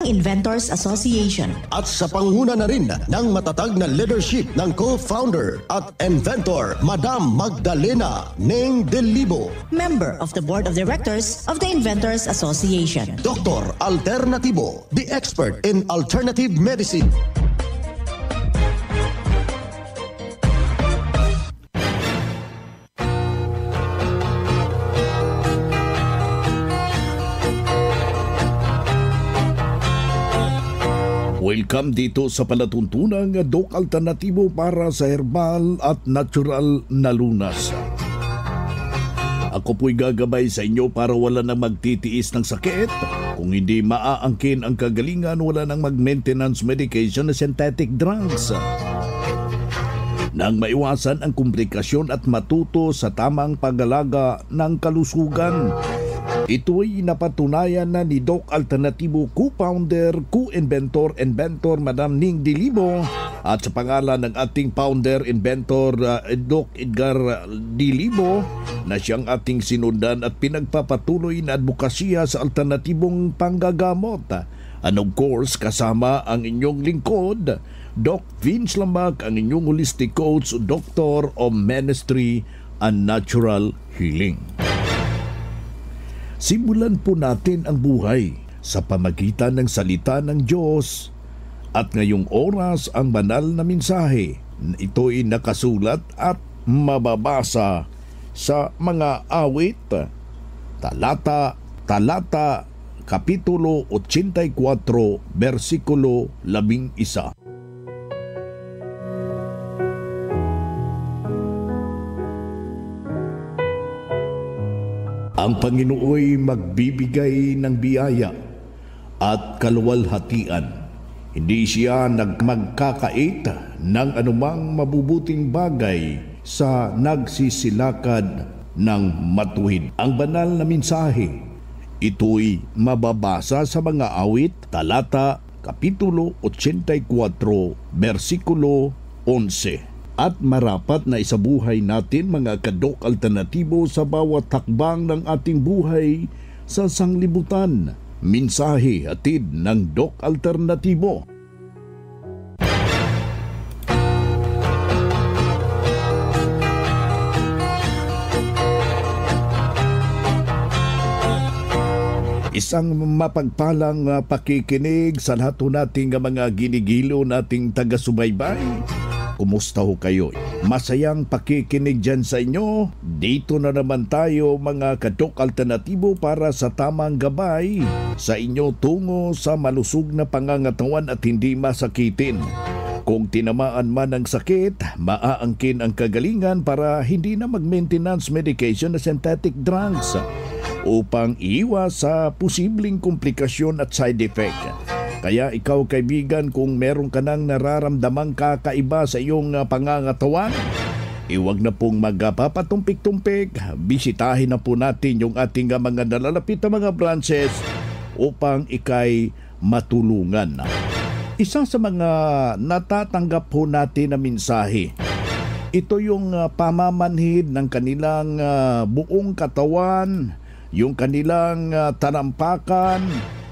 Inventors Association. At sa panguna na rin ng matatag na leadership ng co-founder at inventor, Madam Magdalena Neng Delibo. Member of the Board of Directors of the Inventors Association. Dr. Alternativo, the expert in alternative medicine. Welcome dito sa palatuntunang Doc Alternatibo para sa herbal at natural na lunas. Ako po'y gagabay sa inyo para wala nang magtitiis ng sakit. Kung hindi maaangkin ang kagalingan, wala nang mag-maintenance medication na synthetic drugs. Nang maiwasan ang komplikasyon at matuto sa tamang pag-alaga ng kalusugan. Ito'y napatunayan na ni Doc Alternativo co-founder, co-inventor, Madam Ning Dilibo at sa pangalan ng ating founder, inventor Doc Edgar Dilibo na siyang ating sinundan at pinagpapatuloy na advokasya sa alternatibong panggagamot. And of course, kasama ang inyong lingkod, Doc Vince Lambak, ang inyong holistic coach, Doctor of Ministry and Natural Healing. Simulan po natin ang buhay sa pamagitan ng salita ng Diyos at ngayong oras ang banal na mensahe. Ito'y nakasulat at mababasa sa mga awit, talata, Kapitulo 84, versikulo 11. Ang Panginooy magbibigay ng biyaya at kaluwalhatian. Hindi siya magkakait ng anumang mabubuting bagay sa nagsisilakad ng matuwid. Ang banal na mensahe, ito'y mababasa sa mga awit, talata, Kapitulo 84, versikulo 11. At marapat na isabuhay natin mga kadok alternatibo sa bawat hakbang ng ating buhay sa sanglibutan. Mensahe hatid ng Doc Alternatibo. Isang mapagpalang pakikinig sa lahat nating mga ginigilo nating taga-subaybay. Kumusta ho kayo? Masayang pakikinig dyan sa inyo. Dito na naman tayo mga kadok alternatibo para sa tamang gabay sa inyo tungo sa malusog na pangangatawan at hindi masakitin. Kung tinamaan man ng sakit, maaangkin ang kagalingan para hindi na mag-maintenance medication na synthetic drugs upang iiwas sa posibleng komplikasyon at side effect. Kaya ikaw kaibigan, kung meron ka nang nararamdamang kakaiba sa iyong pangangatawan, iwag na pong magpapatumpik-tumpik. Bisitahin na po natin yung ating mga nalalapit na mga branches upang ikay matulungan. Isa sa mga natatanggap po natin na mensahe, ito yung pamamanhid ng kanilang buong katawan, yung kanilang tanampakan,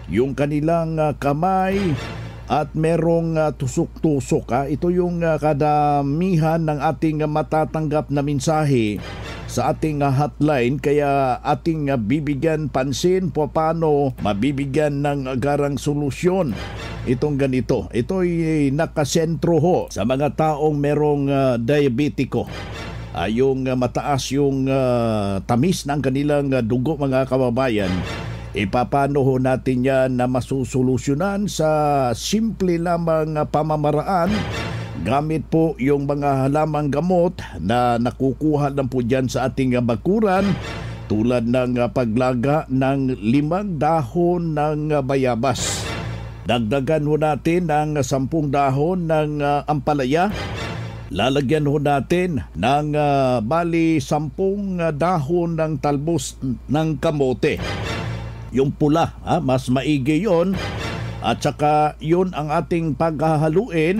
yung kanilang kamay at merong tusok-tusok. Ito yung kadamihan ng ating matatanggap na mensahe sa ating hotline, kaya ating bibigyan pansin paano mabibigyan ng agarang solusyon itong ganito. Ito'y nakasentro ho sa mga taong merong diabetiko. Yung mataas yung tamis ng kanilang dugo mga kababayan. Ipapano ho natin yan na masusolusyonan sa simple lamang pamamaraan gamit po yung mga halamang gamot na nakukuha lang po dyan sa ating bakuran, tulad ng paglaga ng 5 dahon ng bayabas. Dagdagan ho natin ng 10 dahon ng ampalaya. Lalagyan ho natin ng bali 10 dahon ng talbos ng kamote. Yung pula, mas maigi yon. At saka yun ang ating paghahaluin.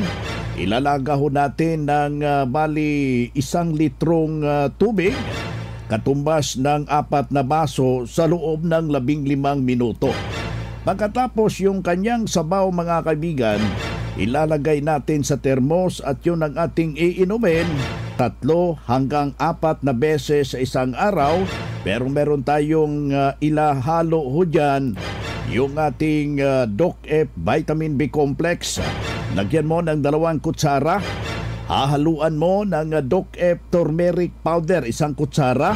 Ilalaga ho natin ng bali 1 litrong tubig, katumbas ng 4 na baso sa loob ng 15 minuto. Pagkatapos yung kanyang sabaw mga kaibigan, ilalagay natin sa termos at yun ang ating iinumin 3 hanggang 4 na beses sa isang araw. Pero meron tayong ilahalo ho dyan yung ating Doc F Vitamin B Complex. Lagyan mo ng 2 kutsara. Hahaluan mo ng Doc F Turmeric Powder 1 kutsara.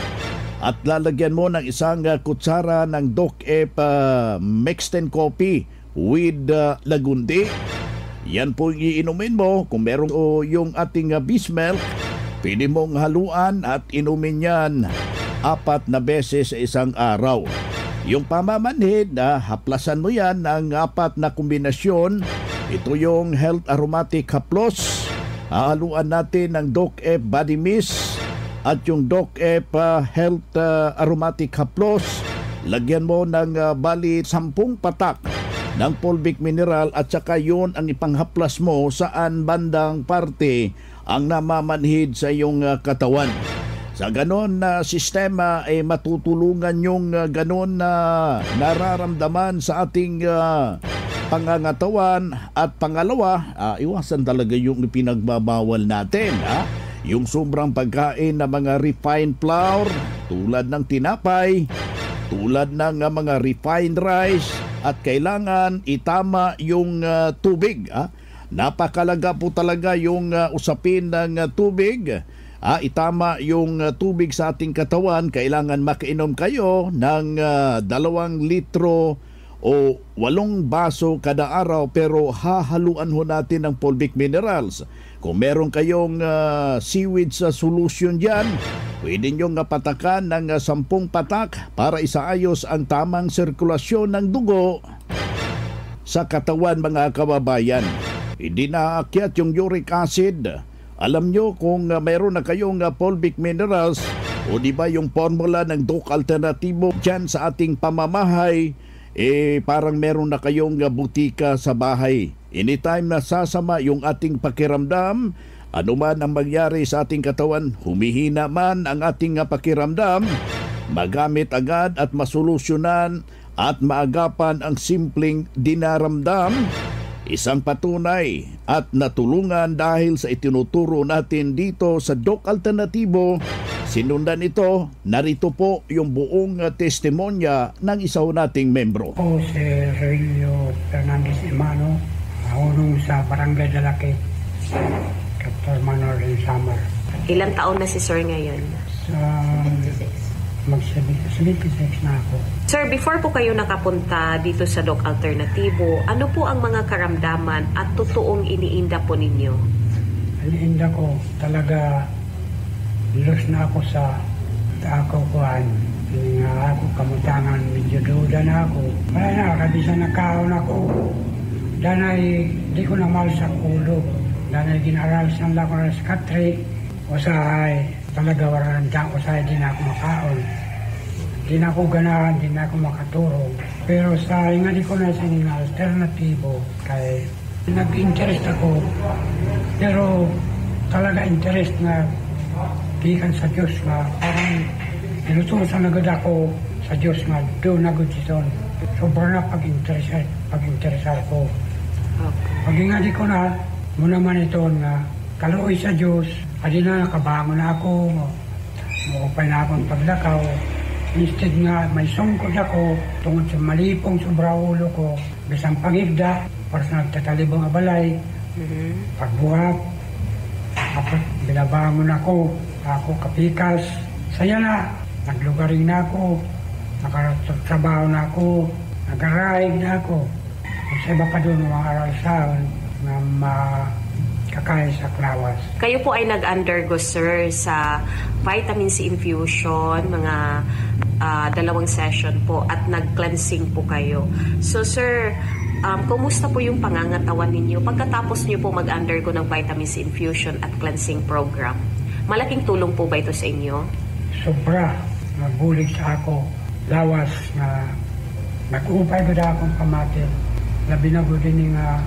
At lalagyan mo ng 1 kutsara ng Doc F Mixed and Coffee with Lagundi. Yan po iinumin mo. Kung meron yung ating beef milk, pwede mong haluan at inumin yan 4 na beses sa isang araw. Yung pamamanhid, haplasan mo yan ng 4 na kombinasyon. Ito yung Health Aromatic Haplos. Hahaluan natin ng Doc F Body Mist at yung Doc F Health Aromatic Haplos. Lagyan mo ng bali 10 patak ng fulvic mineral at saka yun ang ipanghaplas mo saan bandang parte ang namamanhid sa iyong katawan. Sa ganon na sistema ay matutulungan yung ganon na nararamdaman sa ating pangangatawan. At pangalawa, iwasan talaga yung pinagbabawal natin. Yung sobrang pagkain ng mga refined flour tulad ng tinapay, tulad ng mga refined rice, at kailangan itama yung tubig. Napakalaga po talaga yung usapin ng tubig. Itama yung tubig sa ating katawan. Kailangan makainom kayo ng 2 litro o 8 baso kada araw, pero hahaluan ho natin ng fulvic minerals. Kung meron kayong seaweed sa solution dyan, pwede nyo patakan ng 10 patak para isaayos ang tamang sirkulasyon ng dugo sa katawan mga kababayan. Hindi naakyat yung uric acid. Alam nyo kung mayroon na kayong fulvic minerals o di ba yung formula ng Doc Alternatibo dyan sa ating pamamahay, parang meron na kayong butika sa bahay. Anytime na sasama yung ating pakiramdam, ano man ang mangyari sa ating katawan, humihina man ang ating pakiramdam, magamit agad at masolusyonan at maagapan ang simpleng dinaramdam. Isang patunay at natulungan dahil sa itinuturo natin dito sa Doc Alternatibo. Sinundan ito, narito po yung buong testimonya ng isa nating membro. Ako si Relio Fernandez Imano, ahulong sa Barangay Dalaki, Dr. Manuel in Summer. Ilang taon na si Sir ngayon? Sa mag-76 na ako. Sir, before po kayo nakapunta dito sa Doc Alternatibo, ano po ang mga karamdaman at totoong iniinda po ninyo? Iniinda ko talaga, lus na ako sa ako kuhan. Hindi nga ako kamutangan, medyo duda na ako. Wala na, kabisa na kaon ako. Danay, di ko na mahal sa ulo. Danay, ginarasan lang ko na sa katri. Usahay, talaga waran dyan, usahay, di na ako makaon. Di na ako ganahan, di na ako makatulong. Pero sa ingani ko na sa alternatibo, kay nag-interest ako. Pero talaga interest na gikan sa Diyos nga, parang inutusan agad ako sa Diyos nga, doon agad ito. Sobrang na pag-interesar ko. Pag-ingadi ko na, muna man ito nga, kaluoy sa Diyos, adi na nakabangon na ako, maupay na akong paglakaw. Instead nga, may sungkod ako, tungod sa malipong sobra ulo ko, bisang pangigda, para sa nagtatalibong abalay, pagbuhat, kapag binabangon ako kapikas, saya na, naglugaring na ako, nakatrabaho na ako, nag-arrive na ako. Sa iba pa doon mga aral sa na makakaya sa klawas. Kayo po ay nag-undergo, sir, sa vitamin C infusion, mga 2 session po, at nag-cleansing po kayo. So, sir, kumusta po yung pangangatawan ninyo pagkatapos niyo po mag-undergo ng vitamin C infusion at cleansing program? Malaking tulong po ba ito sa inyo? Sobra. Nagbulig sa ako. Lawas na nag-upay ko na akong pamatin. Labi na ko din nga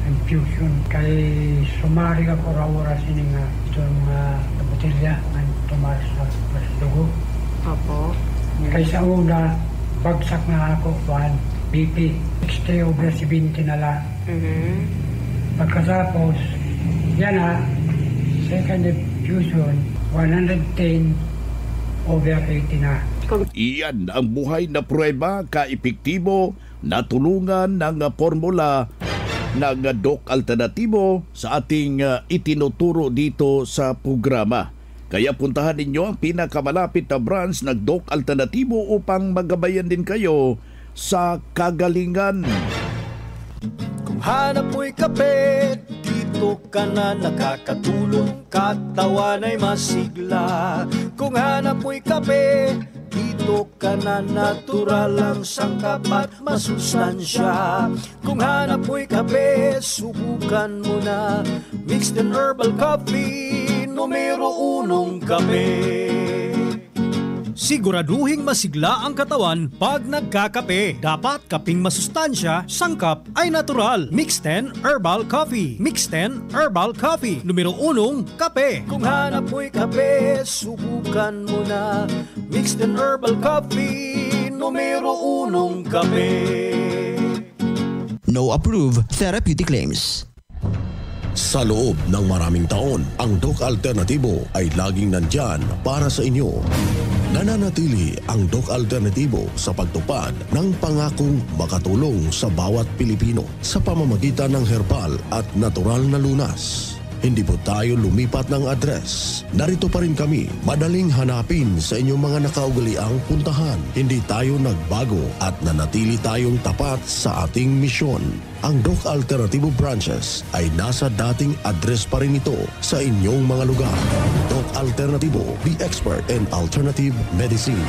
infusion. Kay sumari ako raw-oras ini nga itong butilya na tumaras sa dugo. Opo. Kay sa una, bagsak na ako kuhan. BP, 60/70 na lang. Pagkatapos, yan na, second infusion, 110/80 na. Iyan ang buhay na pruweba ka-epektibo na tulungan ng formula ng Doc Alternatibo sa ating itinuturo dito sa programa. Kaya puntahan ninyo ang pinakamalapit na branch ng Doc Alternatibo upang magabayan din kayo sa kagalingan. Kung hanap mo'y kape, dito ka na nakakatulong, katawan ay masigla. Kung hanap mo'y kape, dito ka na natural ang sangkap at masustansya. Kung hanap mo'y kape, subukan mo na mixed and herbal coffee, numero 1 kape. Siguraduhing masigla ang katawan pag nagkakape. Dapat kaping masustansya, sangkap ay natural. Mixed 10 Herbal Coffee. Mixed 10 Herbal Coffee. Numero 1, kape. Kung hanap mo'y kape, subukan mo na Mixed 10 Herbal Coffee. Numero 1, kape. No approved therapeutic claims. Sa loob ng maraming taon, ang Doc Alternatibo ay laging nandyan para sa inyo. Nananatili ang Doc Alternatibo sa pagtupad ng pangakong makatulong sa bawat Pilipino sa pamamagitan ng herbal at natural na lunas. Hindi po tayo lumipat ng address. Narito pa rin kami, madaling hanapin sa inyong mga nakaugaliang puntahan. Hindi tayo nagbago at nanatili tayong tapat sa ating misyon. Ang Doc Alternatibo branches ay nasa dating address pa rin ito sa inyong mga lugar. Doc Alternatibo, the expert in alternative medicine.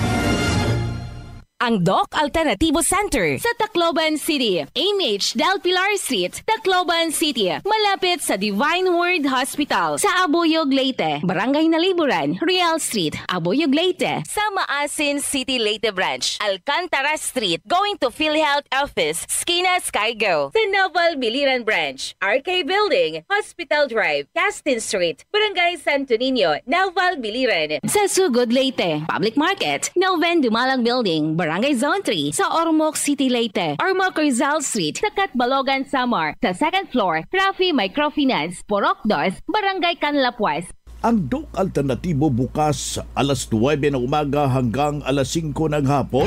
Ang Doc Alternatibo Center sa Tacloban City, AMH Del Pilar Street, Tacloban City, malapit sa Divine Word Hospital sa Abuyog, Leyte, Barangay Naliburan, Real Street, Abuyog, Leyte, sa Maasin City, Leyte Branch, Alcantara Street, going to PhilHealth Office, Skina Skygo, sa Naval Biliran Branch, RK Building, Hospital Drive, Castin Street, Barangay Santo Niño, Naval Biliran, sa Sugod, Leyte, Public Market, Noven Dumalang Building, Barangay Zone 3 sa Ormoc City, Leyte. Ormoc Rizal Street sa Catbalogan, Samar. Sa second floor, Rafi Microfinance, Porok 2, Barangay Canlapuas. Ang Doc Alternatibo bukas alas 9 ng umaga hanggang alas 5 ng hapon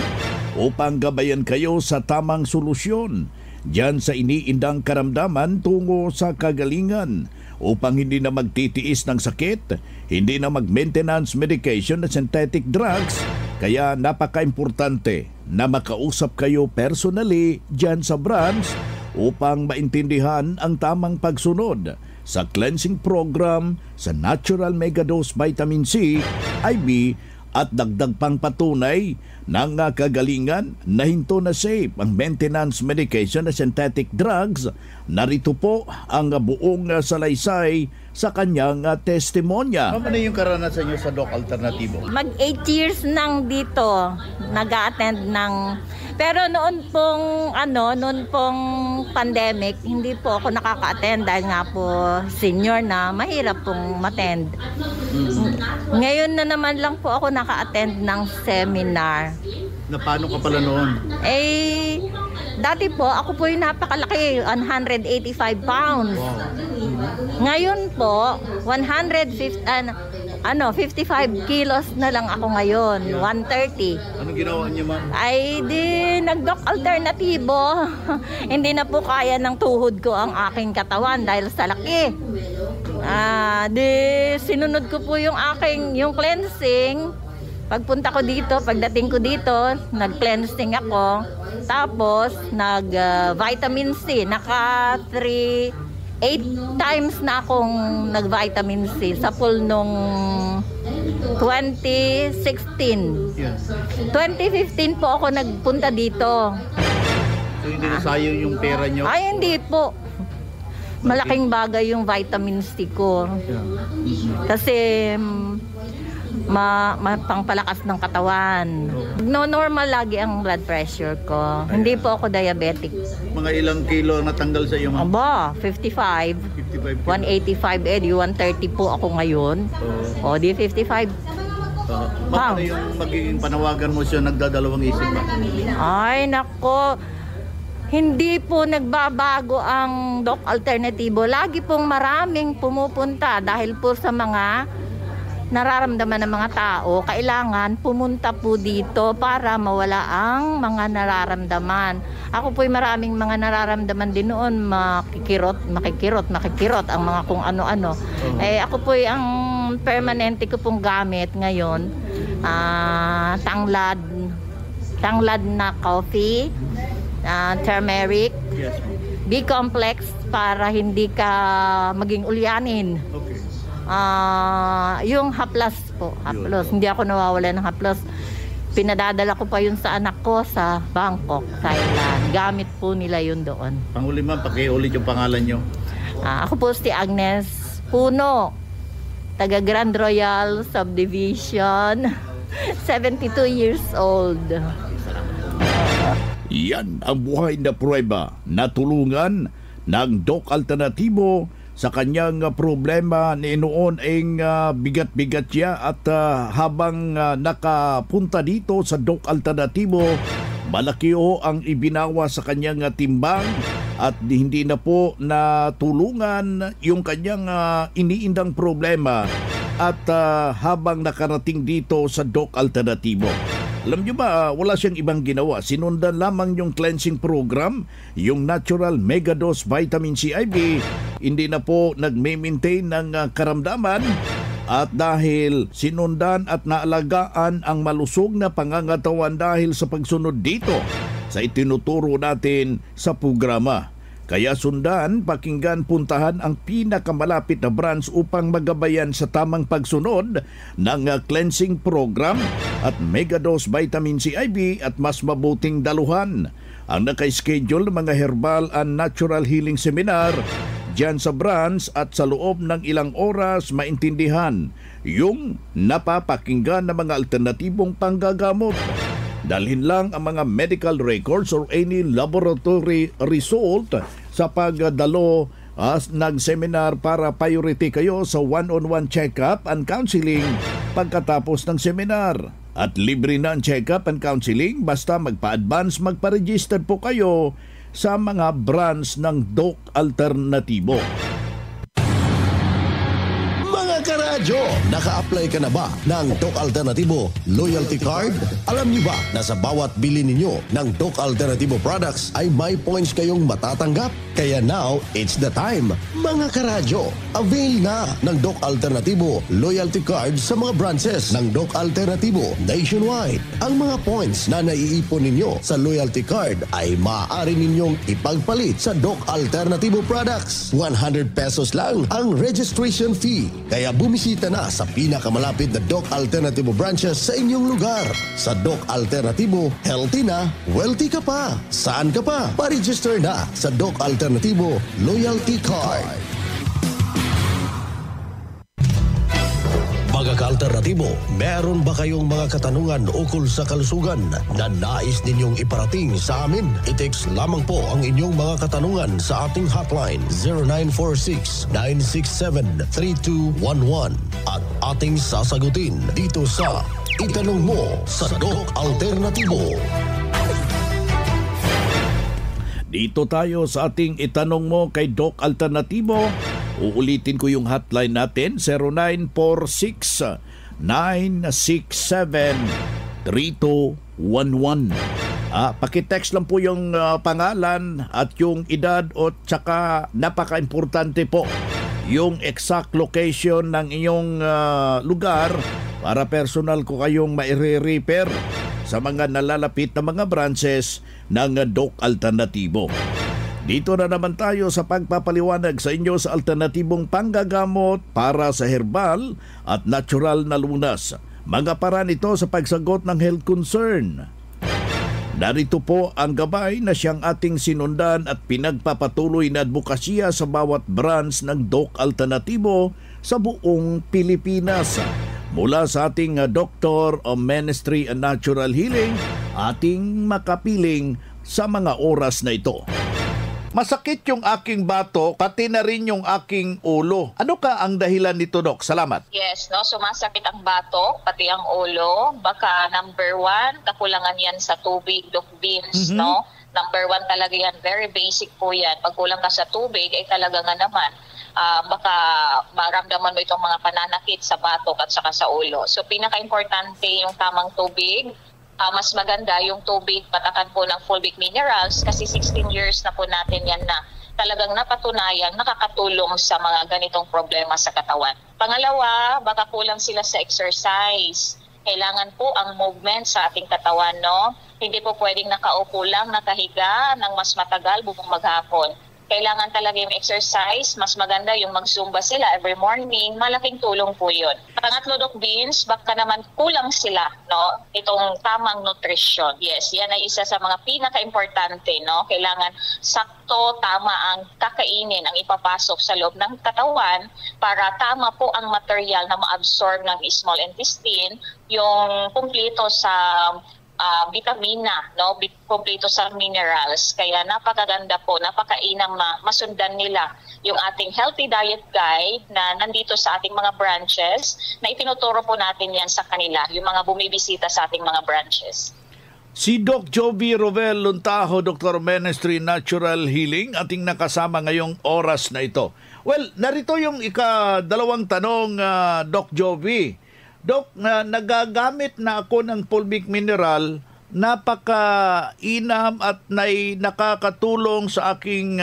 upang gabayan kayo sa tamang solusyon diyan sa iniindang karamdaman tungo sa kagalingan upang hindi na magtitiis ng sakit, hindi na mag-maintenance medication at synthetic drugs. Kaya napaka-importante na makausap kayo personally dyan sa branch upang maintindihan ang tamang pagsunod sa cleansing program, sa Natural Megadose Vitamin C, IB at dagdag pang patunay ng kagalingan na hinto na safe ang maintenance medication na synthetic drugs. Narito po ang buong salaysay sa kanyang testimonya. Ano na yung karanasan niyo sa Doc Alternatibo? Mag 8 years nang dito nag-a-attend ng, pero noon pong pandemic, hindi po ako nakaka-attend dahil nga po senior na, mahirap pong ma-attend. Ngayon na naman lang po ako naka-attend ng seminar. Na paano ka pala noon? Dati po, ako po yung napakalaki, 185 pounds. Wow. Ngayon po, 55 kilos na lang ako ngayon, 130. Anong ginawa niyo, ma'am? Ay, nag-Doc Alternatibo. Hindi na po kaya ng tuhod ko ang aking katawan dahil sa laki. Sinunod ko po yung cleansing. Pagpunta ko dito, pagdating ko dito, nag-cleansing ako. Tapos, nag-vitamin C. 8 times na akong nag-vitamin C sa pool nung 2016. Yes. 2015 po ako nagpunta dito. So hindi nasayang yung pera niyo? Ay, hindi po. Malaking bagay yung vitamin C ko. Kasi pangpalakas ng katawan. Normal lagi ang blood pressure ko. Hindi po ako diabetic. Mga ilang kilo ang natanggal sa iyo, ma'am? Aba, 55. 185 130 po ako ngayon. O, di 55. Paano yung magiging panawagan mo siya nagdadalawang isip ba? Ay, nako. Hindi po nagbabago ang Doc Alternatibo. Lagi pong maraming pumupunta dahil po sa mga nararamdaman ng mga tao. Kailangan pumunta po dito para mawala ang mga nararamdaman. Ako po'y maraming mga nararamdaman din noon. Makikirot ang mga kung ano-ano. Ako po'y ang permanente ko pong gamit ngayon. Tanglad na coffee, turmeric, B-complex para hindi ka maging ulyanin. Yung haplas po, hindi ako nawawala ng haplas. Pinadadala ko pa yun sa anak ko sa Bangkok, Thailand. Gamit po nila yun doon. Panghuli ma'am, pakiulit yung pangalan nyo. Ako po si Agnes Puno, taga Grand Royal Subdivision, 72 years old. Yan ang buhay na pruweba na tulungan ng Doc Alternatibo sa kanyang problema ni noon ay bigat-bigat siya at habang nakapunta dito sa Doc Alternatibo, malaki ang ibinawa sa kanyang timbang at hindi na po natulungan yung kanyang iniindang problema at habang nakarating dito sa Doc Alternatibo. Alam nyo ba, wala siyang ibang ginawa. Sinundan lamang yung cleansing program, yung Natural Megadose Vitamin C IV. Hindi na po nag-maintain ng karamdaman. At dahil sinundan at naalagaan ang malusog na pangangatawan dahil sa pagsunod dito sa itinuturo natin sa programa. Kaya sundan, pakinggan, puntahan ang pinakamalapit na branch upang magabayan sa tamang pagsunod ng cleansing program at Megadose Vitamin C IV at mas mabuting daluhan. Ang naka-schedule mga herbal and natural healing seminar dyan sa branch at sa loob ng ilang oras maintindihan yung napapakinggan na mga alternatibong panggagamot. Dalhin lang ang mga medical records or any laboratory result sa pagdalo ng seminar para priority kayo sa one-on-one check-up and counseling pagkatapos ng seminar. At libre na ang check-up and counseling basta magpa-advance, magpa-register po kayo sa mga branch ng Doc Alternatibo. Karadyo, naka-apply ka na ba ng Doc Alternatibo Loyalty Card? Alam niyo ba na sa bawat bili ninyo ng Doc Alternatibo products ay may points kayong matatanggap? Kaya now, it's the time. Mga karadyo, avail na ng Doc Alternatibo Loyalty Card sa mga branches ng Doc Alternatibo nationwide. Ang mga points na naiipon ninyo sa Loyalty Card ay maaari ninyong ipagpalit sa Doc Alternatibo products. 100 pesos lang ang registration fee. Kaya bumisita na sa pinakamalapit na Doc Alternatibo branches sa inyong lugar. Sa Doc Alternatibo, healthy na, wealthy ka pa. Saan ka pa? Pa-register na sa Doc Alternatibo Loyalty Card. Mga ka-alternatibo, meron ba kayong mga katanungan ukol sa kalusugan na nais ninyong iparating sa amin? I-text lamang po ang inyong mga katanungan sa ating hotline 0946-967-3211 at ating sasagutin dito sa Itanong Mo sa Doc Alternatibo. Dito tayo sa ating Itanong Mo kay Doc Alternatibo. Uulitin ko yung hotline natin, 0946-967-3211. Pakitext lang po yung pangalan at yung edad o tsaka napaka-importante po yung exact location ng inyong lugar para personal ko kayong maire-repair sa mga nalalapit na mga branches ng Doc Alternatibo. Dito na naman tayo sa pagpapaliwanag sa inyo sa alternatibong panggagamot para sa herbal at natural na lunas. Mga paraan ito sa pagsagot ng health concern. Narito po ang gabay na siyang ating sinundan at pinagpapatuloy na advokasya sa bawat branch ng Doc Alternatibo sa buong Pilipinas. Mula sa ating Doctor of Ministry and Natural Healing, ating makapiling sa mga oras na ito. Masakit yung aking bato, pati na rin yung aking ulo. Ano ka ang dahilan nito, Doc? Salamat. Yes, no, sumasakit ang batok, pati ang ulo. Baka number 1, kakulangan yan sa tubig, Doc Vince, no? Number 1 talaga yan, very basic po yan. Pag kulang ka sa tubig, ay talaga nga naman, baka maramdaman mo itong mga pananakit sa batok at saka sa ulo. So pinaka-importante yung tamang tubig. Mas maganda yung tubig, patakan po ng fulvic minerals kasi 16 years na po natin yan na talagang napatunayang nakakatulong sa mga ganitong problema sa katawan. Pangalawa, baka kulang sila sa exercise. Kailangan po ang movement sa ating katawan, no? Hindi po pwedeng nakaupo lang, nakahiga ng mas matagal buong maghapon. Kailangan talaga yung exercise, mas maganda yung mag-zumba sila every morning, malaking tulong po yun. Pangatlo, Doc Vince, baka naman kulang sila, no? Itong tamang nutrition. Yes, yan ay isa sa mga pinaka-importante, no? Kailangan sakto, tama ang kakainin, ang ipapasok sa loob ng katawan para tama po ang material na ma-absorb ng small intestine, yung kumplito sa vitamina, no, kompleto sa minerals. Kaya napakaganda po, napakainam masundan nila yung ating healthy diet guide na nandito sa ating mga branches na itinuturo po natin yan sa kanila, yung mga bumibisita sa ating mga branches. Si Doc Jovi Rovel Luntaho, Dr. Ministry Natural Healing, ating nakasama ngayong oras na ito. Well, narito yung ika-2 tanong, Doc Jovi. Dok, nagagamit na ako ng fulvic mineral, napaka-inam at nakakatulong sa aking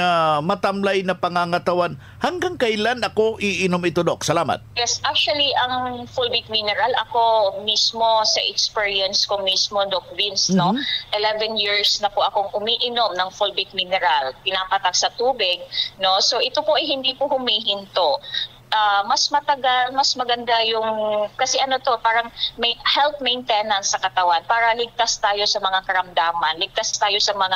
matamlay na pangangatawan. Hanggang kailan ako iinom ito, Dok? Salamat. Yes, actually, ang fulvic mineral, ako mismo sa experience ko mismo, Doc Vince, no? 11 years na po akong umiinom ng fulvic mineral, pinapatak sa tubig, no? So ito po ay hindi po humihinto. Mas matagal, mas maganda yung, kasi parang may health maintenance sa katawan para ligtas tayo sa mga karamdaman, ligtas tayo sa mga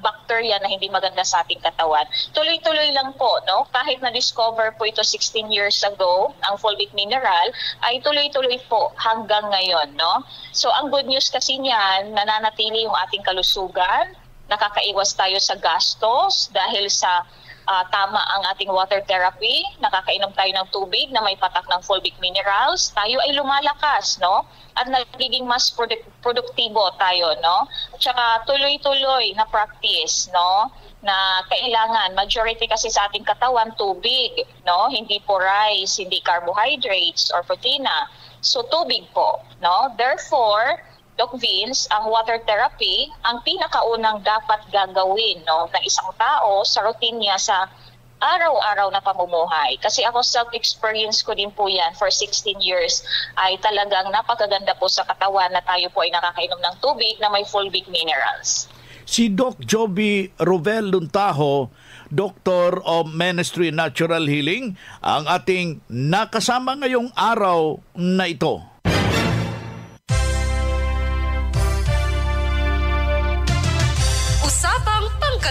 bacteria na hindi maganda sa ating katawan. Tuloy-tuloy lang po, no? Kahit na-discover po ito 16 years ago, ang fulvic mineral, ay tuloy-tuloy po hanggang ngayon, no? So ang good news kasi niyan, nananatili yung ating kalusugan, nakakaiwas tayo sa gastos dahil sa tama ang ating water therapy, nakakainom tayo ng tubig na may patak ng fulvic minerals, tayo ay lumalakas, no? At nagiging mas produktibo tayo, no? At saka tuloy-tuloy na practice, no? Na kailangan, majority kasi sa ating katawan, tubig, no? Hindi po rice, hindi carbohydrates or protina. So tubig po, no? Therefore, Doc Vince, ang water therapy, ang pinakaunang dapat gagawin, no, ng isang tao sa routine niya sa araw-araw na pamumuhay. Kasi ako self-experience ko din po yan for 16 years ay talagang napakaganda po sa katawan na tayo po ay nakakainom ng tubig na may fulvic minerals. Si Doc Jovi Rovel Luntaho, Doctor of Ministry Natural Healing, ang ating nakasama ngayong araw na ito.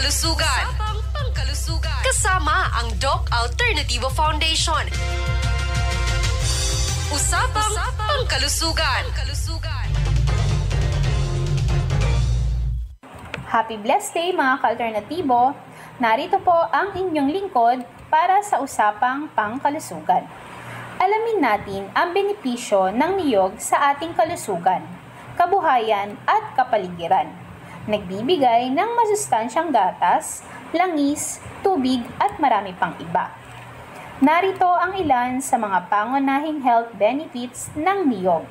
Pangkalusugan. Kasama ang Doc Alternativo Foundation. Usapang Pangkalusugan. Happy blessed day mga ka-alternatibo. Narito po ang inyong lingkod para sa Usapang Pangkalusugan. Alamin natin ang benepisyo ng niyog sa ating kalusugan, kabuhayan at kapaligiran. Nagbibigay ng masustansyang gatas, langis, tubig at marami pang iba. Narito ang ilan sa mga pangunahing health benefits ng niyog.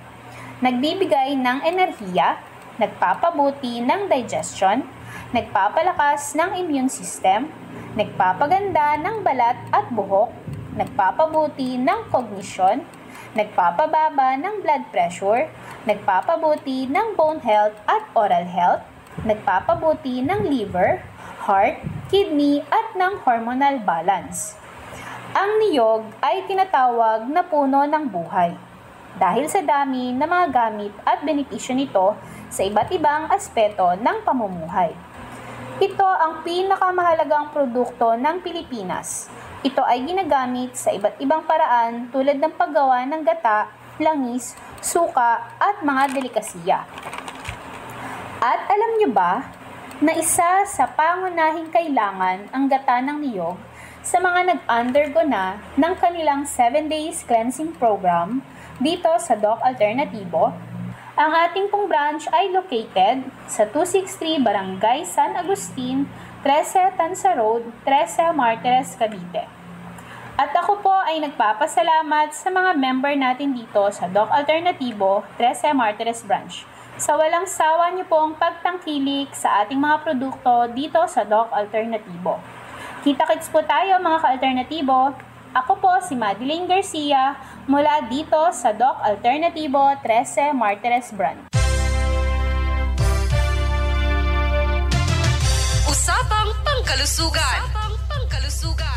Nagbibigay ng enerhiya, nagpapabuti ng digestion, nagpapalakas ng immune system, nagpapaganda ng balat at buhok, nagpapabuti ng kognisyon, nagpapababa ng blood pressure, nagpapabuti ng bone health at oral health, nagpapabuti ng liver, heart, kidney at ng hormonal balance. Ang niyog ay tinatawag na puno ng buhay dahil sa dami ng mga gamit at benepisyo nito sa iba't ibang aspeto ng pamumuhay. Ito ang pinakamahalagang produkto ng Pilipinas. Ito ay ginagamit sa iba't ibang paraan tulad ng paggawa ng gata, langis, suka at mga delikasiya. At alam niyo ba na isa sa pangunahing kailangan ang gata ng niyog sa mga nag-undergo na ng kanilang 7 days cleansing program dito sa Doc Alternativo? Ang ating pong branch ay located sa 263 Barangay San Agustin, 13 Tansa Road, 13 Martires, Cavite. At ako po ay nagpapasalamat sa mga member natin dito sa Doc Alternativo, 13 Martires Branch. Sa walang sawa niyo pong pagtangkilik sa ating mga produkto dito sa Doc Alternativo. Kita-kits po tayo mga ka-alternatibo. Ako po si Madeline Garcia mula dito sa Doc Alternativo, 13 Martires Branch. Usapang Pangkalusugan.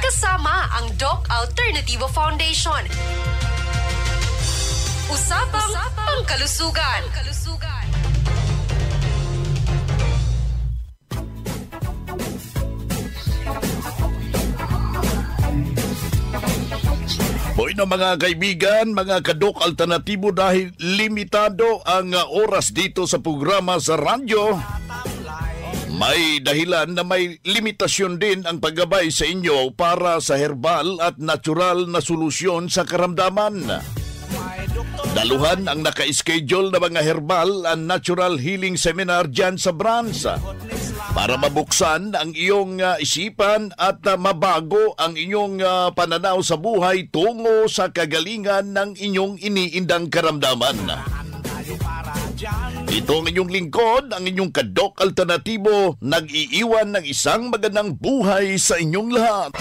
Kasama ang Doc Alternativo Foundation. Usapang Pangkalusugan. Boy na mga kaibigan, mga ka-Doc Alternatibo, dahil limitado ang oras dito sa programa sa radyo, may dahilan na may limitasyon din ang paggabay sa inyo para sa herbal at natural na solusyon sa karamdaman. Daluhan ang naka-schedule na mga herbal and natural healing seminar dyan sa branch para mabuksan ang iyong isipan at mabago ang inyong pananaw sa buhay tungo sa kagalingan ng inyong iniindang karamdaman. Ito ang inyong lingkod, ang inyong ka-Doc Alternatibo, nag-iiwan ng isang magandang buhay sa inyong lahat.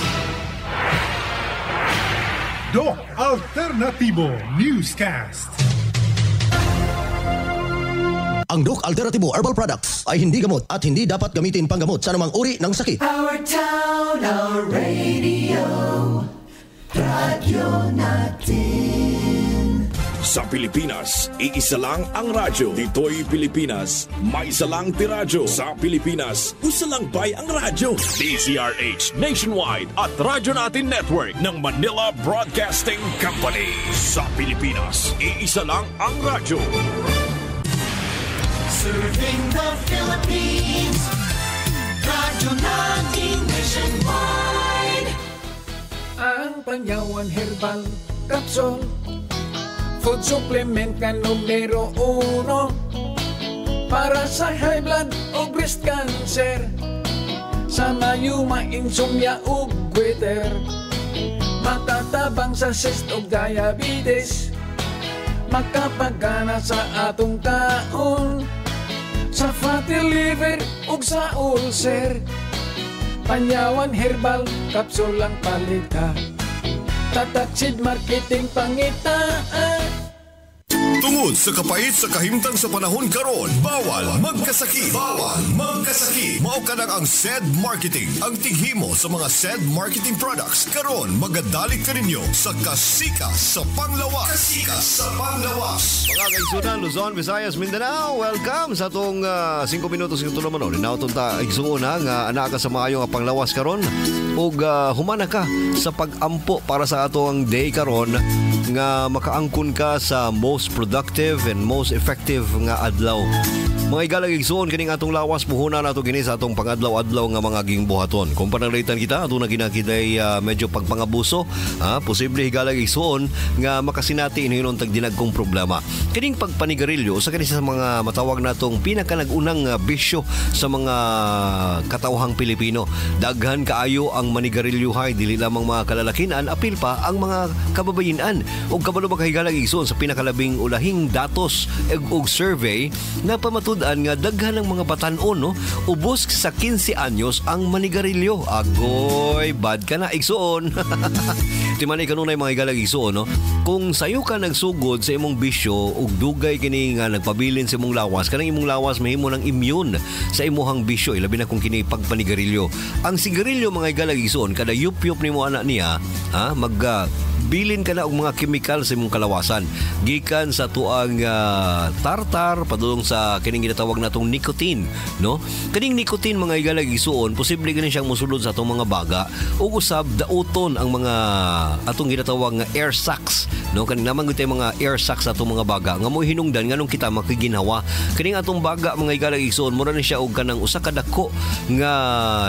Doc Alternativo Newscast. Ang Doc Alternativo Herbal Products ay hindi gamot at hindi dapat gamitin panggamot sa anumang uri ng sakit. Our town, our radio, radyo natin. Sa Pilipinas, iisa lang ang radyo. Dito'y Pilipinas, may isa lang tiradyo. Sa Pilipinas, isa lang bay ang radyo. DZRH Nationwide at Radyo Natin Network ng Manila Broadcasting Company. Sa Pilipinas, iisa lang ang radyo. Serving the Philippines, Radyo Natin Nationwide. Ang Panyawan Herbal Capsule, food supplement ka numero 1 para sa high blood o breast cancer, sa mayuma, insomnia o goiter, matatabang sa cyst o diabetes, makapagana sa atong kaon, sa fatty liver o sa ulcer. Panyawan Herbal Capsule lang palita, tataksid marketing pangitaan. Tungod sa kapait sa kahimtang sa panahon karon, bawal magkasakit. Bawal magkasakit. Mao kanang ang SED Marketing, ang tighimo sa mga SED Marketing products. Karon magadalit ka ninyo sa kasika sa panglawas. Kasika sa panglawas. Mga kaigsunan, Luzon, Visayas, Mindanao, welcome sa itong 5 minutos ng tulong manon. Inautong ta igsuuna nga anak ka sa maayo nga panglawas karon ug humana ka sa pag-ampo para sa atong day karon nga makaangkon ka sa most productive and most effective nga adlaw. Mga igalang igsuon kining atong lawas muhuna nato gini sa atong pangadlaw-adlaw nga mga gingbuhaton. Kung pananglitan kita ato na ginakitay medyo pagpangabuso, posible higalang igsuon nga makasinati inhinon tag dinagkong problema. Kining pagpanigarilyo usa kini sa mga matawag natong pinakanagunang bisyo sa mga katawhang Pilipino. Daghan kaayo ang manigarilyohay, dili lamang mga kalalakinan, apil pa ang mga kababayenan. Og kabalo makahigalang igsuon sa pinakalabing ulahing datos ug survey na pamatud nga daghan ng mga batanon, no, ubos sa 15 anyos ang manigarilyo. Agoy, bad ka na igsuon. Timanay kanunay mga igalang igsuon, no? Kung sayo ka nagsugod sa imong bisyo ug dugay kini nga nagpabilin sa imong lawas, kanang imong lawas mahimo ng immune sa imong bisyo, ilabi na kung kini pagpanigarilyo. Ang sigarilyo mga igalang igsuon, kada yup-yup nimo ana niya, bilin ka na og mga chemical sa imong kalawasan. Gikan sa tuang tartar padulong sa kining ginatawag natong nicotine, no? Kining nicotine mga igalag isuon, posible gani siyang mosulod sa atong mga baga ug usab dauton ang mga atong ginatawag nga air sacs, no? Kaning naman gitay mga air sacs sa atong mga baga nga mo hinungdan nganong kita makiginhawa. Kining atong baga mga igalag isuon, mura ni siya og kanang usa ka dako nga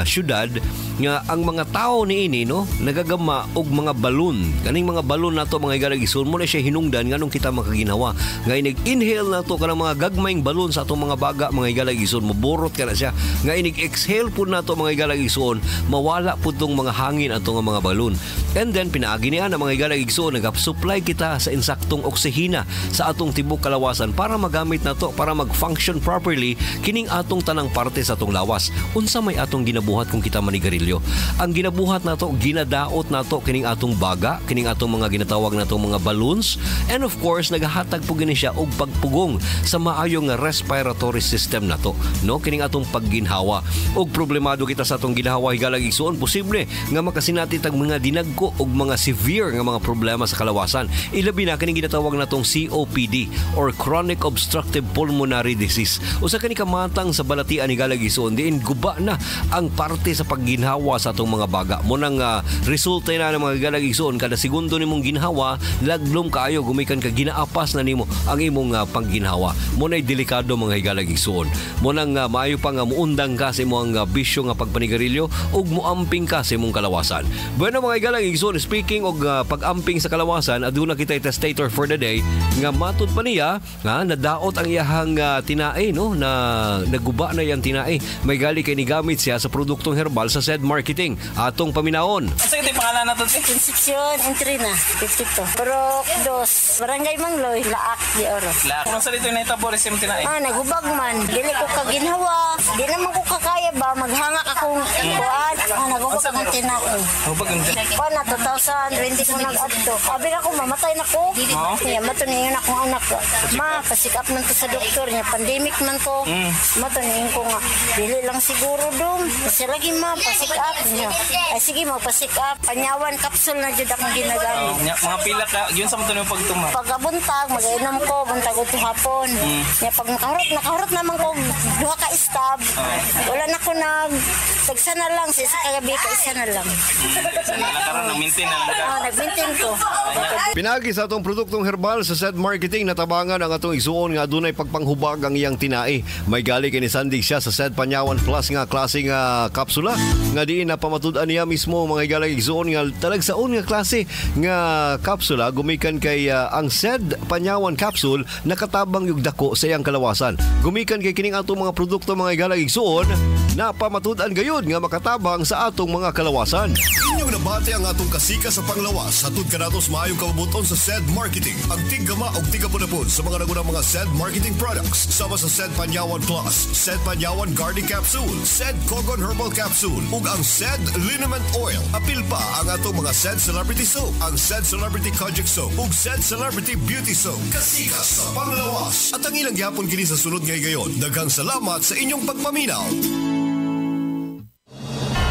syudad nga ang mga tao niini, no, nagagama og mga balon. Kaning mga balon nato mga higala igsoon mo na siya hinungdan nganong kita makaginawa. Nga inig-inhale nato kanang mga gagmayng balon sa atong mga baga mga higala igsoon, maborot ka na siya. Nga inig-exhale pud nato mga higala igsoon, mawala pud tong mga hangin atong mga balon. And then pinaagi niya na mga higala igsoon, nagap-supply kita sa insaktong oksihina sa atong tibok kalawasan para magamit nato para mag-function properly kining atong tanang parte sa atong lawas. Unsa may atong ginabuhat kung kita manigarilyo? Ang ginabuhat nato, ginadaot nato kining atong baga, kining atong mga ginatawag natong mga balloons, and of course nagahatag po gini siya og pagpugong sa maayong respiratory system nato, no? Kining atong pagginhawa. Og problemado kita sa atong ginhawa higala igsoon, posible nga makasinati tag mga dinagko og mga severe nga mga problema sa kalawasan. Ilabi na kining ginatawag natong COPD or chronic obstructive pulmonary disease. Usa kani kamatang sa balatian higala igsoon, diin guba na ang parte sa pagginhawa sa atong mga baga. Mo nang resulta na ng mga higala igsoon, kada segundo nimong ginhawa, laglom kaayo gumikan ka ginaapas na nimo ang imong pangginhawa. Mo nay delikado mga higala igsoon. Mo nang maayo pa nga muundang ka sa imong bisyo nga pagpanigarilyo ug muamping ka sa imong kalawasan. Bueno mga higala igsoon, speaking og pag-amping sa kalawasan, aduna kita testator for the day nga matud pa niya nga nadaot ang iyahang tinae, no, na naguba na yang tinae. May gali kay ni gamit siya sa produktong herbal sa SED Marketing. Atong paminaon. Asa ito yung pangalan nato? Concepcion Entrina, 52. Purok 2, Barangay Mangloy, Laak, di Oro. Laak. Kung sa dito yung naitaborisim tinae? Nagubag man. Dili ko kaginhawa. Di naman ko kakaya ba, maghangak akong kuhaan. Nagubag akong tinae. Nagubag yung tinae? Na 2020 ko nag-adto. Abi na ko, mamatay na ko. Kaya matuniyon akong anak ko. Pasikap man to sa doktor niya. Pandemic man to. Matuniyon ko nga. Dili lang siguro dum. Kasi lagi pasikap niya. Ay sige, magpasikap. Panyawan kapsul na jud akong ginagamit. Mga pila ka, yun sa matuniyon pagtuma? Pagkabuntag, mag-inom ko. Buntag ito hapon. Kaya pag nakahurot naman ko, 2 ka stab. Wala na ko tagsa na lang. Sa kagabi ka isa na lang. Nag-maintain na lang ka? Nag-maintain ko. Pinagi sa atong produktong herbal sa SED Marketing, natabangan ang atong igsuon nga adunay pagpanghubag ang iyang tinae. May gali kay ni Sandig siya sa SED Panyawan Plus nga klase nga kapsula nga diin na pamatud-an niya mismo mga igalang igsuon nga talagsaon nga klase nga kapsula gumikan kay ang SED Panyawan Capsule nakatabang yung dako sa iyang kalawasan. Gumikan kay kining atong mga produkto mga igalang igsuon na pamatud-an gayud nga makatabang sa atong mga kalawasan. Inyong nabati ang atong kasika sa panglawas. Hatod ka natos maayong kabubuton sa SED Marketing. Ang tigama o tigapon sa mga nagunang mga SED Marketing products. Sama sa SED Panyawan Plus, SED Panyawan Garden Capsule, SED Kogon Herbal Capsule, ug ang SED Liniment Oil. Apil pa ang atong mga SED Celebrity Soap, ang SED Celebrity Kojic Soap, ug SED Celebrity Beauty Soap. Kasika sa panglawas. At ang ilang gyapon kini sa sunod nga gayon. Daghang salamat sa inyong pagpaminaw.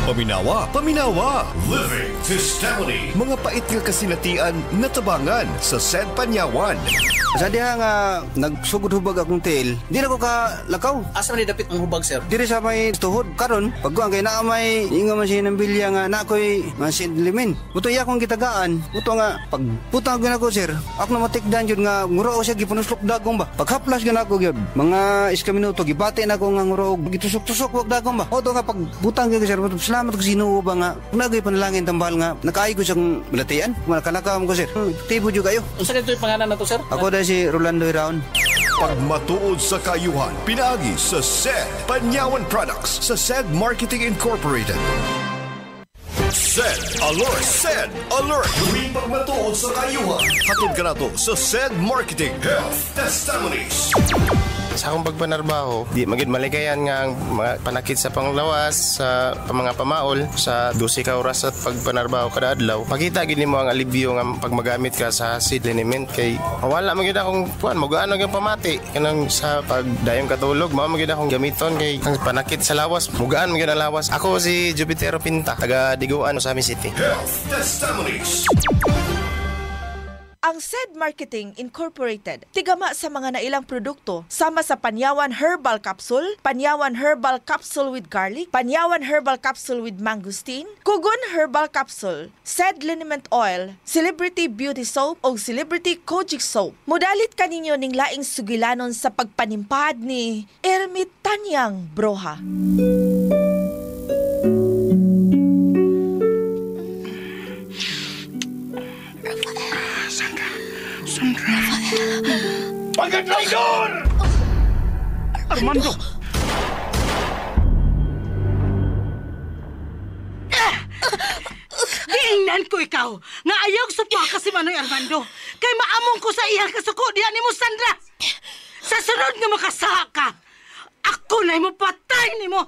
Paminawa, Living Testimony. Mga pait nga kasinatian na tabangan sa SED Panyawan. Sa diha nga nagsugod hubag akong tail, di na ko ka lakaw. Asa man dapit ang hubag, sir? Diri sa may tuhod karon, pagkuan kay naa may inga man siya ng bilya nga na koy masin limin. Muto iya akong gitagaan, muto nga pagputang gyud ako sir. Ako na matikdan jud nga nguro siya gipunuslok dagong ba. Paghaplas gyud ako gyud. Mga 10 minuto gibati na ko nga nguro gitusok-tusok wag dagong ba. Oto nga pagbutang gyud sir, salamat ko Ginoo ba nga nagay panalangin tambal nga nakaayo ko siyang balatian. Malakam ko sir. Tibo jud kayo. Unsa dito yung pangalan nato sir? Ako si Rolando Iraon. Pagmatuod sa kayuhan, pinaagi sa SED Panyawan Products sa SED Marketing Incorporated. SED Alert! SED Alert! Huwing pagmatuod sa kayuhan. Hatod ka na to sa SED Marketing Health Testimonies. Sa akong pagpanarbaho, di magid maligayan nga ang panakit sa panglawas, sa mga pamaol, sa 12 ka oras at pagpanarbaho kada adlaw. Makita gid nimo ang alibyo nga pag magamit ka sa seed liniment kay wala magid akong kuan mogaano gyud pamati kanang sa pagdayong katulog mao magid akong gamiton kay ang panakit sa lawas mugaan magid ang lawas. Ako si Jupiter Pinta, taga Diguan sa Amin City. Health Testimonies. Ang SED Marketing Incorporated, tigama sa mga nailang produkto, sama sa Panyawan Herbal Capsule, Panyawan Herbal Capsule with Garlic, Panyawan Herbal Capsule with Mangosteen, Kogon Herbal Capsule, SED Liniment Oil, Celebrity Beauty Soap o Celebrity Kojic Soap. Mudalit kaninyo ning laing sugilanon sa pagpanimpad ni Ermitanyang Broha. Pagka-traidor! Armando! Diingnan ko ikaw nga ayaw supa ka si Manoy Armando. Kay maamong ko sa iyang kasuko diyan ni mo, Sandra. Sa sunod nga makasaha ka, ako na mo patay ni mo.